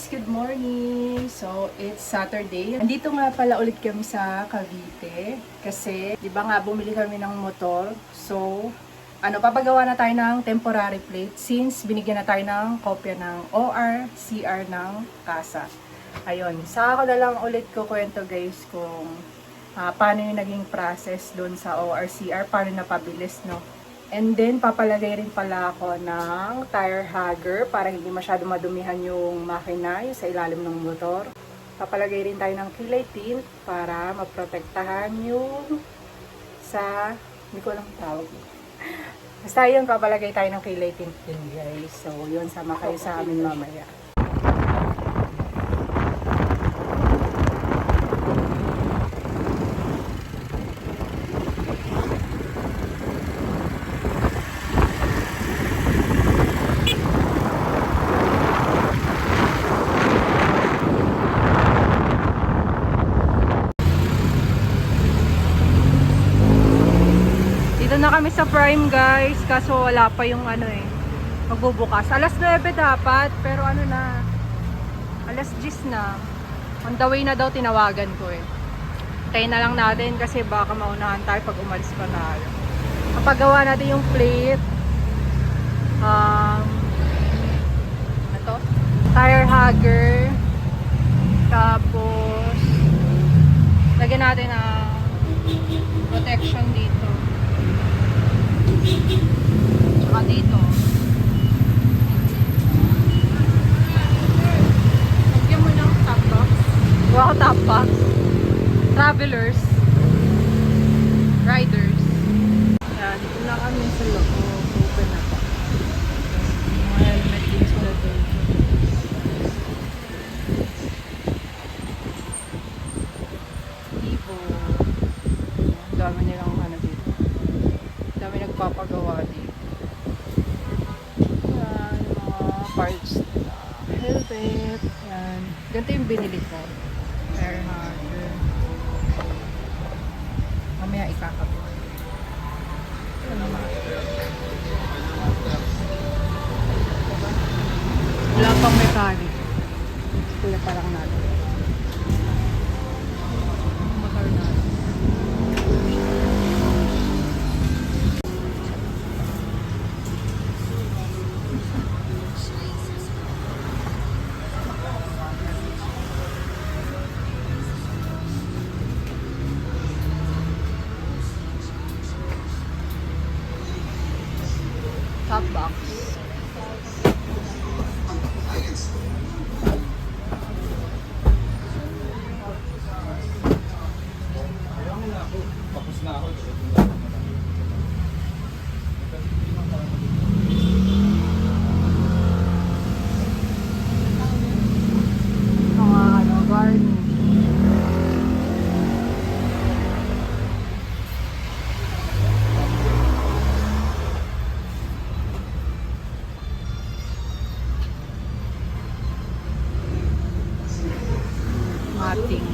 guys! Good morning! So, it's Saturday. Andito nga pala ulit kami sa Cavite kasi, di ba nga, bumili kami ng motor. So, papagawa na tayo ng temporary plate since binigyan na tayo ng kopya ng OR, CR ng kasa. Ayun, saka ko na lang ulit ko kwento guys kung paano yung naging process doon sa OR, CR, paano napabilis, no? And then, papalagay rin pala ako ng tire hugger para hindi masyado madumihan yung makina, yung sa ilalim ng motor. Papalagay rin tayo ng kilay tint para maprotektahan yung sa, hindi ko lang tawag. Basta yun, papalagay tayo ng kilay tint din guys. So, yun, sama kayo sa amin mamaya. Dito na kami sa Prime guys, kaso wala pa yung magbubukas. Alas 9 dapat, pero alas 10 na. On the way na daw tinawagan ko eh. Tayo na lang natin kasi baka maunahan tayo pag umalis pa tayo. Kapagawa natin yung plate. Tire hugger. Tapos, lagyan natin ng protection dito. Tsaka dito. Lagyan mo ng top box. Wow, top box. Travelers. Riders. Yan, dito na kami sa loob. Open na pa. Mga helmet din sila dito. Ibo. Ang dami nilang dito. Dami nagpapagawa dito. Yan, yung mga parts nila. Helmet. Yan. Ganito yung binili ko. Air hugger. Mamaya ikakabit. Ito naman. Wala pang mechanic. Kaya parang natin. Motor natin. Top box. Tapos na ako. Mga garden. Mating.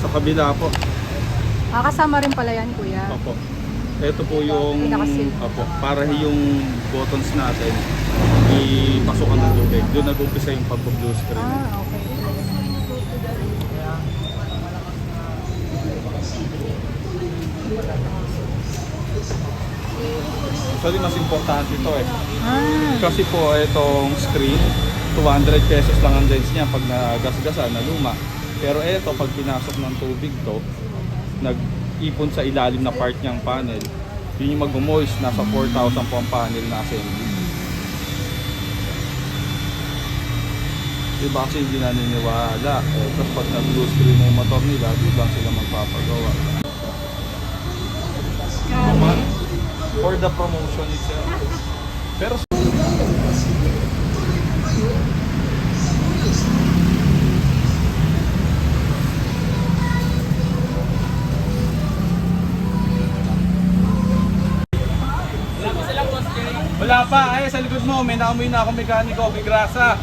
kabila po. Kasama rin pala yan, kuya. Opo. Ito po yung Pinakasil. opo, para yung buttons natin ipasukan ng tubig. Doon nag-umpisa yung pagpo-blue screen. Okay. Actually, mas importante ito eh. Ah, Kasi po itong screen, 200 pesos lang ang lens niya pag nagasgasan na luma. Pero ito, pag pinasok ng tubig to, nag-ipon sa ilalim na part niyang panel, yun yung mag-moist, nasa 4,000 po ang panel na assembly. Diba kasi hindi na naniniwala. Tapos pag nag-blue screen na yung motor nila, di ba sila magpapagawa. Naman, for the promotion itself. Pero wala pa, ay sa likod mo, may naamoy na ako mekaniko, may grasa.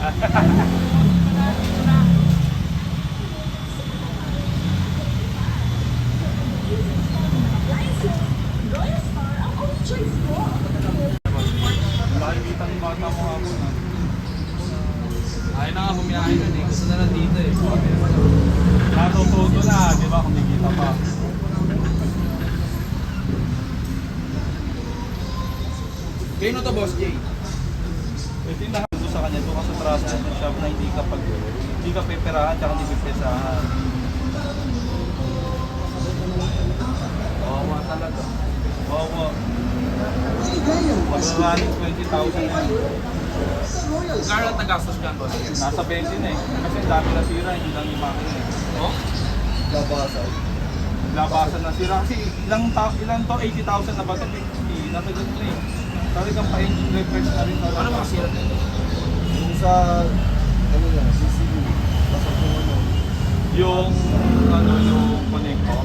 Nakikita ng bata mo ako na. Ayaw na nga bumiyahe na eh, gusto na lang dito eh. Natututo na, di ba, kumikita pa. Kaya to Boss Jay? Ito yung lahat doon sa kanya, doon ka sa trusted na shop na hindi ka peperahan tsaka hindi pipesahan. Oo, talaga. Oo. Pag-running 20,000 na. Kaya lang nagastos ka, Boss Jay? Nasa 20 na eh. Kasi ang dami nasira, hindi lang yung makina eh. Oh? Labasan na sira. Kasi ilang to, 80,000 na ba ito? Nasa ganun na eh. Talagang pa-engine refresh na rin talaga. Ano mga sira nito? Yung sa, ano yan, CCD, nasa kung ano. Yung connector.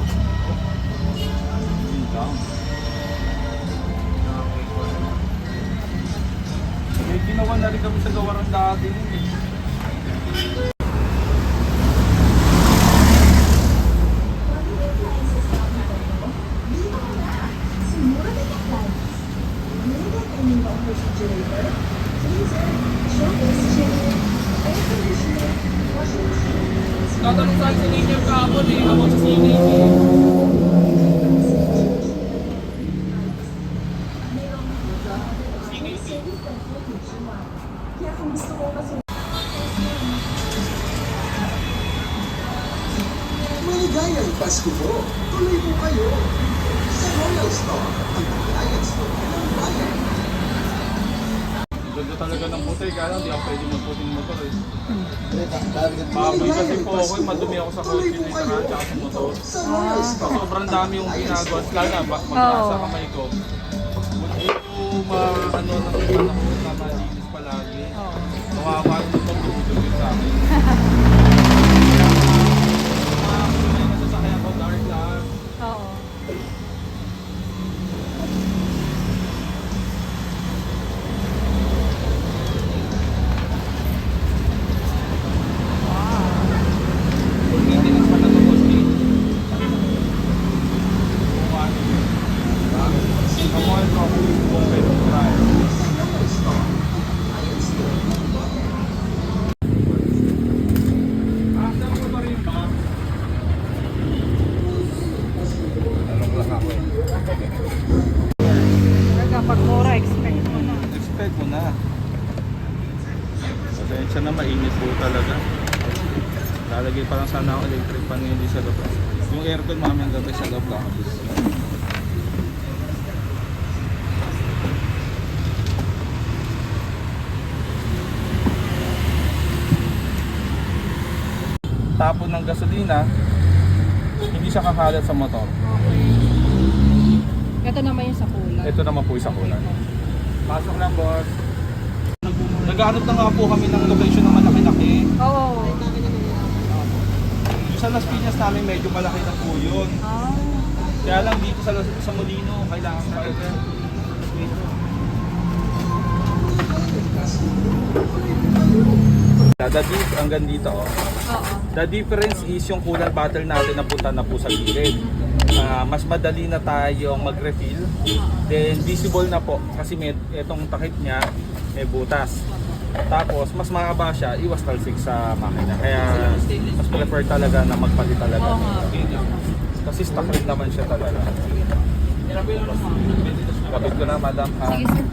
Yun lang. May ginawa na rin kami sa gawaran dati nun eh. Tatanong sa akin si Linya kahapon eh, about sa CNA eh. Maligayang Pasko po! Tuloy po kayo! Sa Royal Store, ang Maligayang Store ng bayan. Ganda talaga ng puti, kaya lang di ako pwede magputi ng motor eh. Target Maamoy kasi po ako, madumi ako sa kotse ni Sarah at sa motor. Sa Royal Store. Sobrang dami yung ginagawa. Lalo na, mag-asa kamay ko. Yung ano ng panahon na malinis palagi. Kawawa yung pag-dugin sa akin. May nasasakyan ko, dark lang. oo. Maintenance pa na ito, boss Jay. Kung ano, kamuha ito, kung pwede ko try. Saan ko ba rin ba? Tanong lang ako eh. Talaga, pag mura, expect mo na. Expect mo na. Pasensya na, mainit po talaga. Lalagay pa lang sana ako electric fan ngayon sa labas. Yung aircon mamayang gabi sa loob lang. Tapon ng gasolina, hindi siya kakalat sa motor. Ito naman yung sa kulay. Ito naman po isang kulay. Pasok lang, boss. Naghahanap na nga po kami ng location ng malaki-laki. Oo. Yung sa Las Piñas namin medyo malaki na po yun. Ah. Kaya lang dito sa Molino, kailangan talaga. Hanggang dito, oh. Oo. The difference is yung coolant bottle natin napunta na po sa gilid. Mas madali na tayong mag-refill. Then visible na po kasi may itong takip niya may butas. Tapos mas mahaba siya, iwas talsik sa makina. Kaya mas prefer talaga na magpalit talaga. Oo nga. Kasi stock rin naman siya talaga. Kapit ko na, madam. Sige sir.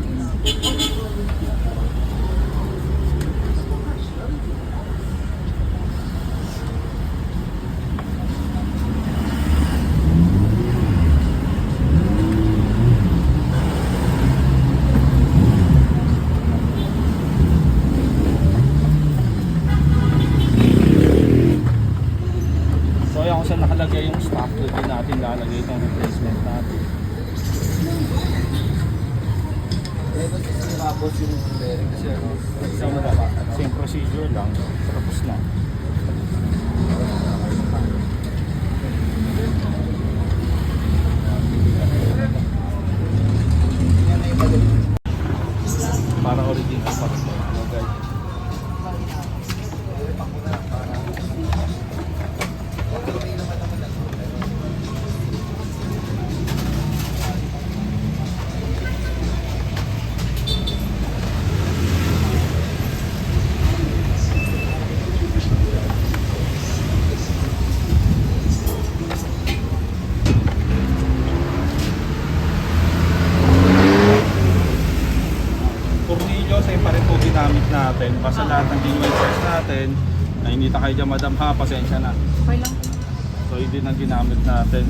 So ayan kung saan nakalagay yung stock, doon din natin lalagay itong replacement natin. Eh, ba't sinabos yung bearing kasi ano? Same procedure lang, tapos na. Para original pa rin. Okay. Tornilyo, same pa rin po ginamit natin. Basta lahat ng genuine parts natin, nainita kayo dyan madam ha, pasensya na. Okay lang. So hindi na ginamit natin.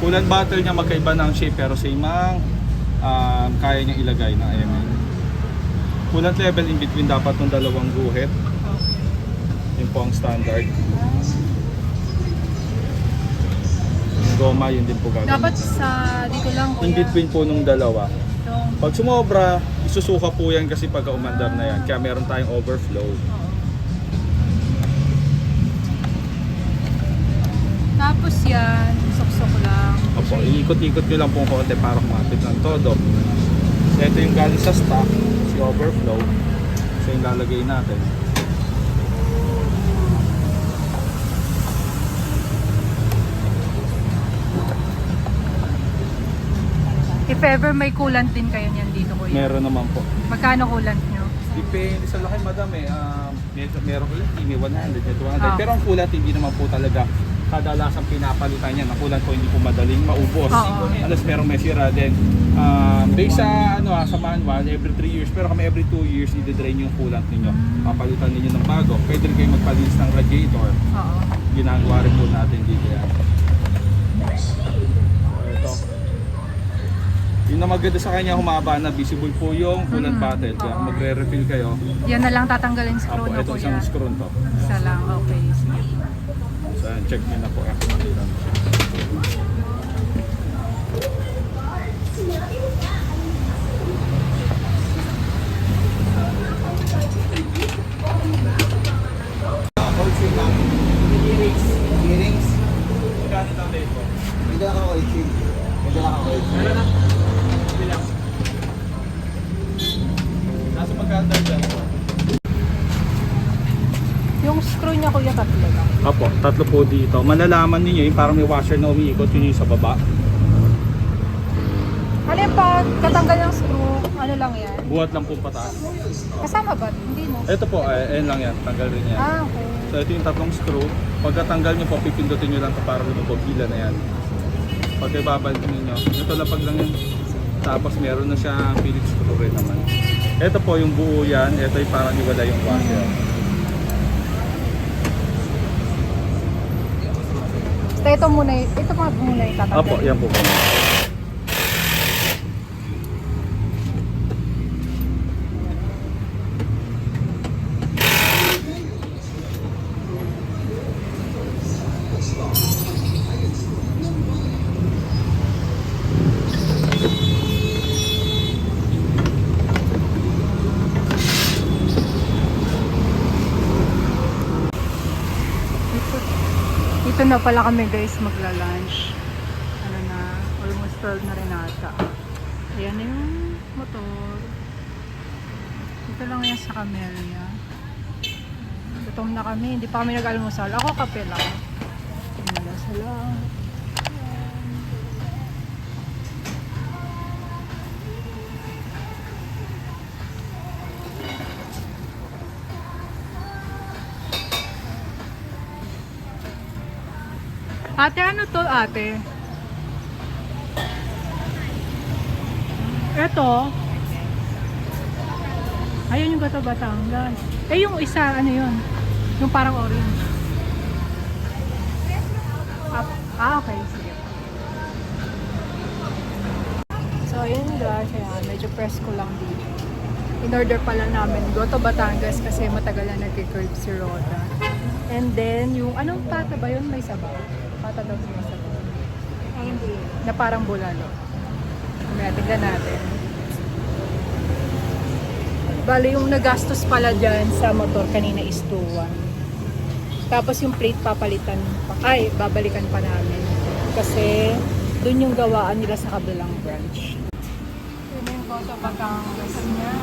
Coolant bottle niya magkaiba ng shape pero same ang kaya niya ilagay ng ml. Coolant level in between dapat ng dalawang guhit. Yun po ang standard. Yung goma yun din po gagawin. Dapat sa dito lang kuya. In between po nung dalawa. Yung, Pag sumobra, isusuka po yan kasi pagka umandar na yan. Kaya meron tayong overflow. tapos yan, suksok lang. Opo, iikot-ikot nyo lang pong konti para kumapit ng todo. So ito yung galing sa stock, si overflow. So yung lalagay natin. If ever may coolant din kayo niyan dito kuya. Meron naman po. Magkano coolant nyo? Depende sa laki madam eh. Meron ulit, may 100, may 200. Ah. Pero ang kulat hindi naman po talaga kadalasang pinapalitan niya. Ang kulat po hindi po madaling maubos. Oo. Unless merong may sira din. Based sa, sa manual, every 3 years. Pero kami every 2 years, i-drain yung kulat ninyo. Papalitan ninyo ng bago. Pwede rin kayo magpalinis ng radiator. Oo. Ginagawa rin po natin dito yan. So, ito. Yung na maganda sa kanya, humaba na, visible po yung coolant bottle. Kaya kung magre-refill kayo, Yan na lang tatanggalin screw apo, na ito kuya. isang screw to. Isa lang, okay. Sige. So, ayan, check nyo na po. Earrings. Magkano daw dito? May dala kang oil change. May dala kang oil change. Meron na. Bilang. Nasa magkano dyan? Yung screw niya kuya tatlo lang. Opo, tatlo po dito. Malalaman niyo yung parang may washer na umiikot, yun yung sa baba. Ano yung pag katanggal ng screw, ano lang yan? Buhat lang po pataas. Kasama ba? Hindi no? Ito po, ayan lang yan. Tanggal rin yan. Ah, okay. So ito yung tatlong screw. Pagkatanggal nyo po, pipindutin nyo lang ito para lumabog hila na yan. Pag ibabalik ninyo, ito lapag lang yan. Tapos meron na siyang Phillips screw rin naman. Ito po yung buo yan. Ito yung parang iwala yung washer. So ito muna yung tatanggal. Apo, yan po. Dito na pala kami guys magla-lunch. Ano na, almost 12 na rin ata. Ayan na yung motor. Dito lang yan sa Camellia. Gutom na kami. Hindi pa kami nag-almusal. Ako kape lang. Almusal lang. Ate, ano to ate? Eto. Ayun yung Gato Batangas. Eh yung isa, ano yun? Yung parang orange. Okay. Sige. So, ayun guys. Ayan, medyo presko lang dito. In-order pala namin Gato Batangas kasi matagal na nag-curve si Roda. And then, yung anong pata ba yun? May sabaw. Pata daw may sabaw. Na parang bulalo. Tignan natin. Bali yung nagastos pala dyan sa motor kanina is 2,1. Tapos yung plate papalitan pa. Ay, babalikan pa namin. Kasi dun yung gawaan nila sa kabilang branch. Yun yung Gato Batangas niya.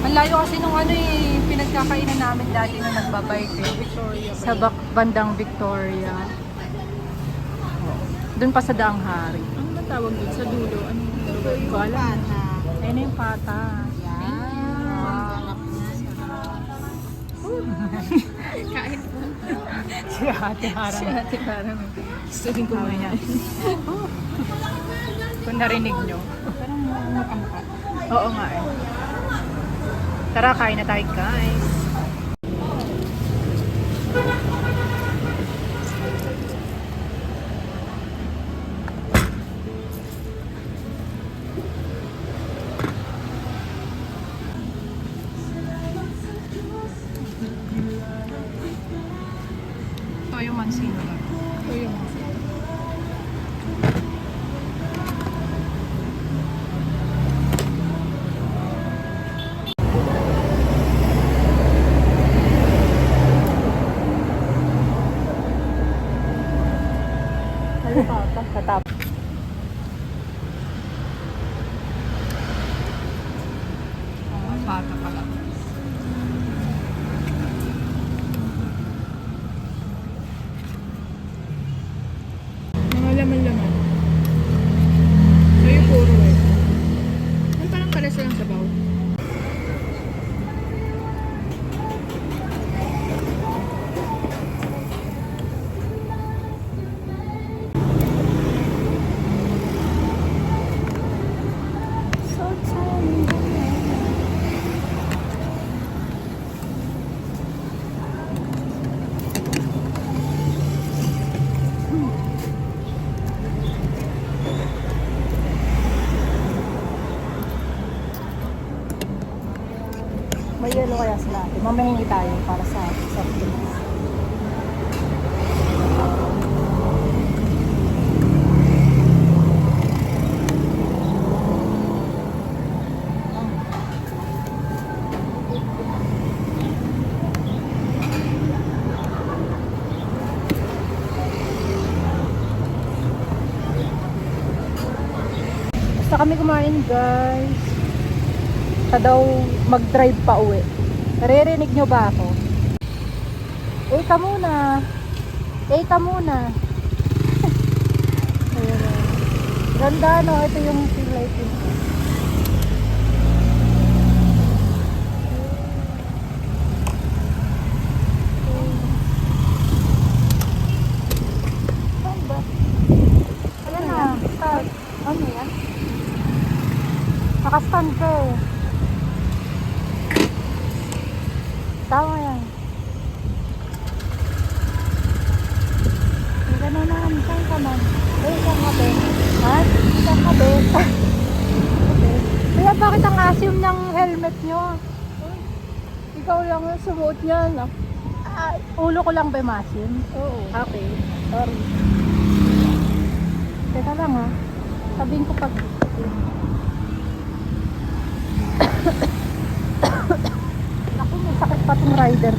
Ang layo kasi nung ano eh, pinagkakainan namin dati na nagbabike eh. Victoria. Sa bandang Victoria. Doon pa sa Daang Hari. Ano ba tawag dun sa dulo? Ano yung dulo? Hindi ko alam. Ayun yung pata. Kain po. Si Ate Harang. Si ate parang gusto din kumain. Kung narinig nyo. Parang makamukha. Oo nga eh. Tara, kain na tayo guys. Ito yung mansino lang. Ito yung Ano pa? Katap. Bata pala. mga laman-laman. So yung puro eh. Ang parang pala silang sabaw. May yellow kaya sila ate. Mamahingi tayo para sa soft drinks. Basta kami kumain guys. Siya daw mag-drive pa uwi. Naririnig nyo ba ako? Ka muna. Ka muna. Ayan. Ganda no? Ito yung feel lighting. Saan ba? Ayan na. Start. Ano yan? Nakastand ka eh. Tama yan. Hindi na naman. Saan ka man? Saan ka ba? Ha? Saan ka ba? Okay. Kaya bakit ang asim ng helmet nyo? Ikaw lang yung sumuot yan. Ulo ko lang ba masim? Oo. Okay. Sorry. Teka lang ha. Sabihin ko pag... Ako, may sakit pa tong rider.